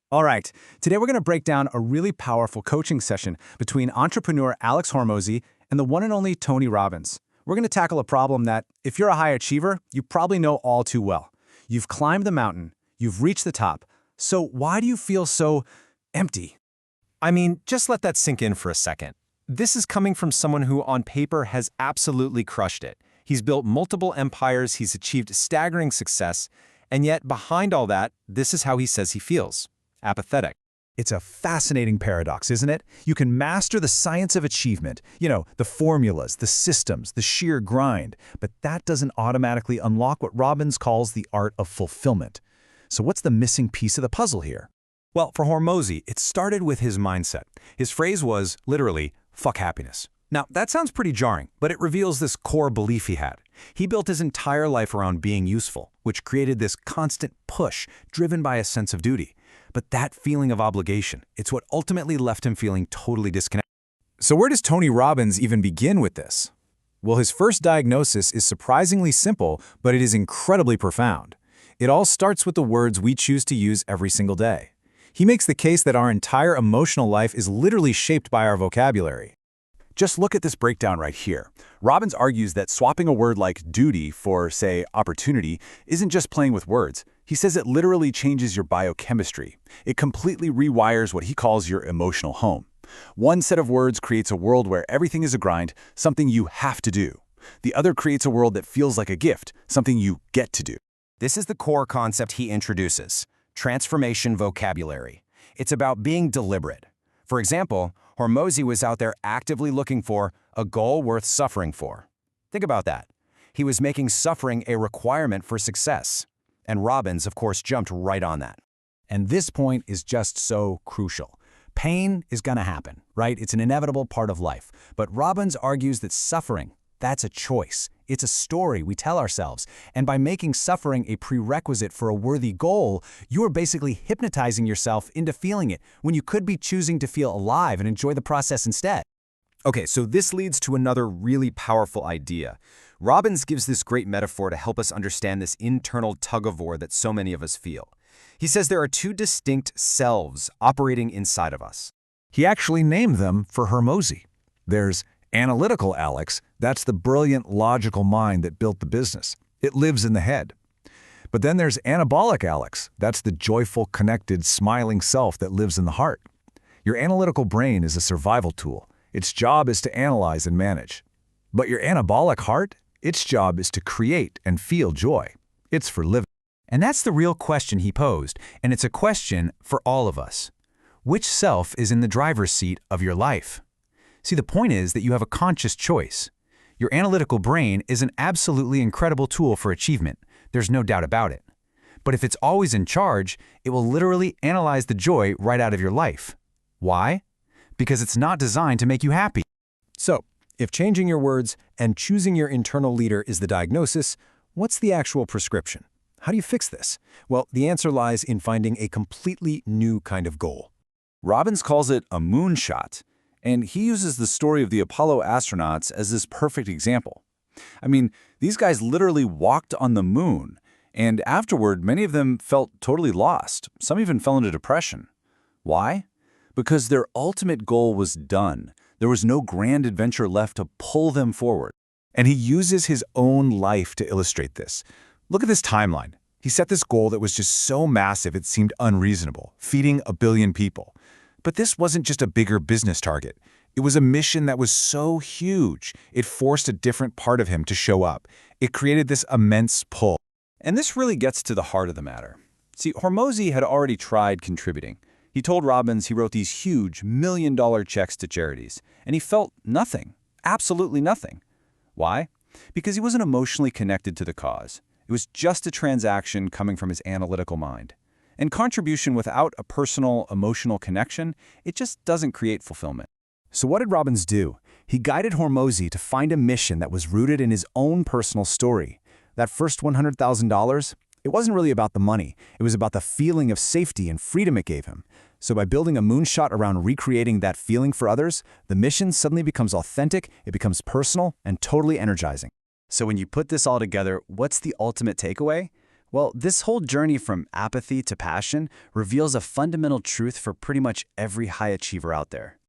All right, today we're going to break down a really powerful coaching session between entrepreneur Alex Hormozi and the one and only Tony Robbins. We're going to tackle a problem that, if you're a high achiever, you probably know all too well. You've climbed the mountain, you've reached the top, so why do you feel so empty? I mean, just let that sink in for a second. This is coming from someone who, on paper, has absolutely crushed it. He's built multiple empires, he's achieved staggering success, and yet behind all that, this is how he says he feels. Apathetic. It's a fascinating paradox, isn't it? You can master the science of achievement, the formulas, the systems, the sheer grind, but that doesn't automatically unlock what Robbins calls the art of fulfillment. So what's the missing piece of the puzzle here? Well, for Hormozi, it started with his mindset. His phrase was, literally, fuck happiness. Now, that sounds pretty jarring, but it reveals this core belief he had. He built his entire life around being useful, which created this constant push driven by a sense of duty. But that feeling of obligation, it's what ultimately left him feeling totally disconnected. So where does Tony Robbins even begin with this? Well, his first diagnosis is surprisingly simple, but it is incredibly profound. It all starts with the words we choose to use every single day. He makes the case that our entire emotional life is literally shaped by our vocabulary. Just look at this breakdown right here. Robbins argues that swapping a word like duty for, say, opportunity isn't just playing with words. He says it literally changes your biochemistry. It completely rewires what he calls your emotional home. One set of words creates a world where everything is a grind, something you have to do. The other creates a world that feels like a gift, something you get to do. This is the core concept he introduces, transformation vocabulary. It's about being deliberate. For example, Hormozi was out there actively looking for a goal worth suffering for. Think about that. He was making suffering a requirement for success. And Robbins, of course, jumped right on that. And this point is just so crucial. Pain is going to happen, right? It's an inevitable part of life. But Robbins argues that suffering, that's a choice. It's a story we tell ourselves. And by making suffering a prerequisite for a worthy goal, you are basically hypnotizing yourself into feeling it when you could be choosing to feel alive and enjoy the process instead. Okay, so this leads to another really powerful idea. Robbins gives this great metaphor to help us understand this internal tug-of-war that so many of us feel. He says there are two distinct selves operating inside of us. He actually named them for Hormozi. There's analytical Alex, that's the brilliant, logical mind that built the business. It lives in the head. But then there's anabolic Alex, that's the joyful, connected, smiling self that lives in the heart. Your analytical brain is a survival tool. Its job is to analyze and manage. But your anabolic heart, its job is to create and feel joy. It's for living. And that's the real question he posed, and it's a question for all of us. Which self is in the driver's seat of your life? See, the point is that you have a conscious choice. Your analytical brain is an absolutely incredible tool for achievement. There's no doubt about it. But if it's always in charge, it will literally analyze the joy right out of your life. Why? Because it's not designed to make you happy. So, if changing your words and choosing your internal leader is the diagnosis, what's the actual prescription? How do you fix this? Well, the answer lies in finding a completely new kind of goal. Robbins calls it a moonshot, and he uses the story of the Apollo astronauts as this perfect example. I mean, these guys literally walked on the moon, and afterward, many of them felt totally lost. Some even fell into depression. Why? Because their ultimate goal was done. There was no grand adventure left to pull them forward. And he uses his own life to illustrate this. Look at this timeline. He set this goal that was just so massive it seemed unreasonable, feeding 1 billion people. But this wasn't just a bigger business target. It was a mission that was so huge, it forced a different part of him to show up. It created this immense pull. And this really gets to the heart of the matter. See, Hormozi had already tried contributing. He told Robbins he wrote these huge million-dollar checks to charities, and he felt nothing, absolutely nothing. Why? Because he wasn't emotionally connected to the cause. It was just a transaction coming from his analytical mind. And contribution without a personal, emotional connection, it just doesn't create fulfillment. So what did Robbins do? He guided Hormozi to find a mission that was rooted in his own personal story. That first $100,000, it wasn't really about the money. It was about the feeling of safety and freedom it gave him. So by building a moonshot around recreating that feeling for others, the mission suddenly becomes authentic, it becomes personal, and totally energizing. So when you put this all together, what's the ultimate takeaway? Well, this whole journey from apathy to passion reveals a fundamental truth for pretty much every high achiever out there.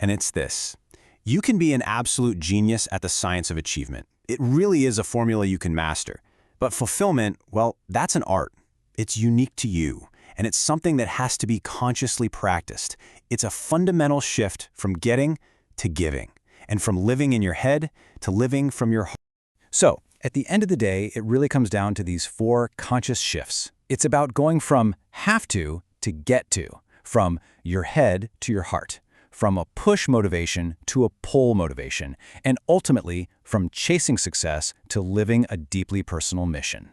And it's this. You can be an absolute genius at the science of achievement. It really is a formula you can master. But fulfillment, well, that's an art. It's unique to you, and it's something that has to be consciously practiced. It's a fundamental shift from getting to giving, and from living in your head to living from your heart. So, at the end of the day, it really comes down to these 4 conscious shifts. It's about going from have to get to, from your head to your heart, from a push motivation to a pull motivation, and ultimately from chasing success to living a deeply personal mission.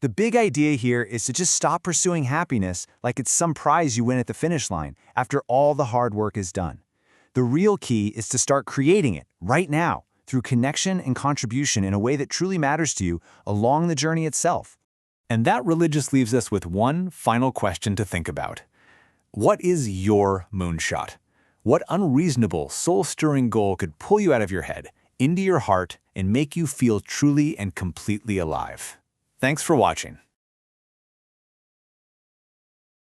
The big idea here is to just stop pursuing happiness like it's some prize you win at the finish line after all the hard work is done. The real key is to start creating it right now through connection and contribution in a way that truly matters to you along the journey itself. And that religious leaves us with one final question to think about. What is your moonshot? What unreasonable, soul-stirring goal could pull you out of your head, into your heart, and make you feel truly and completely alive? Thanks for watching.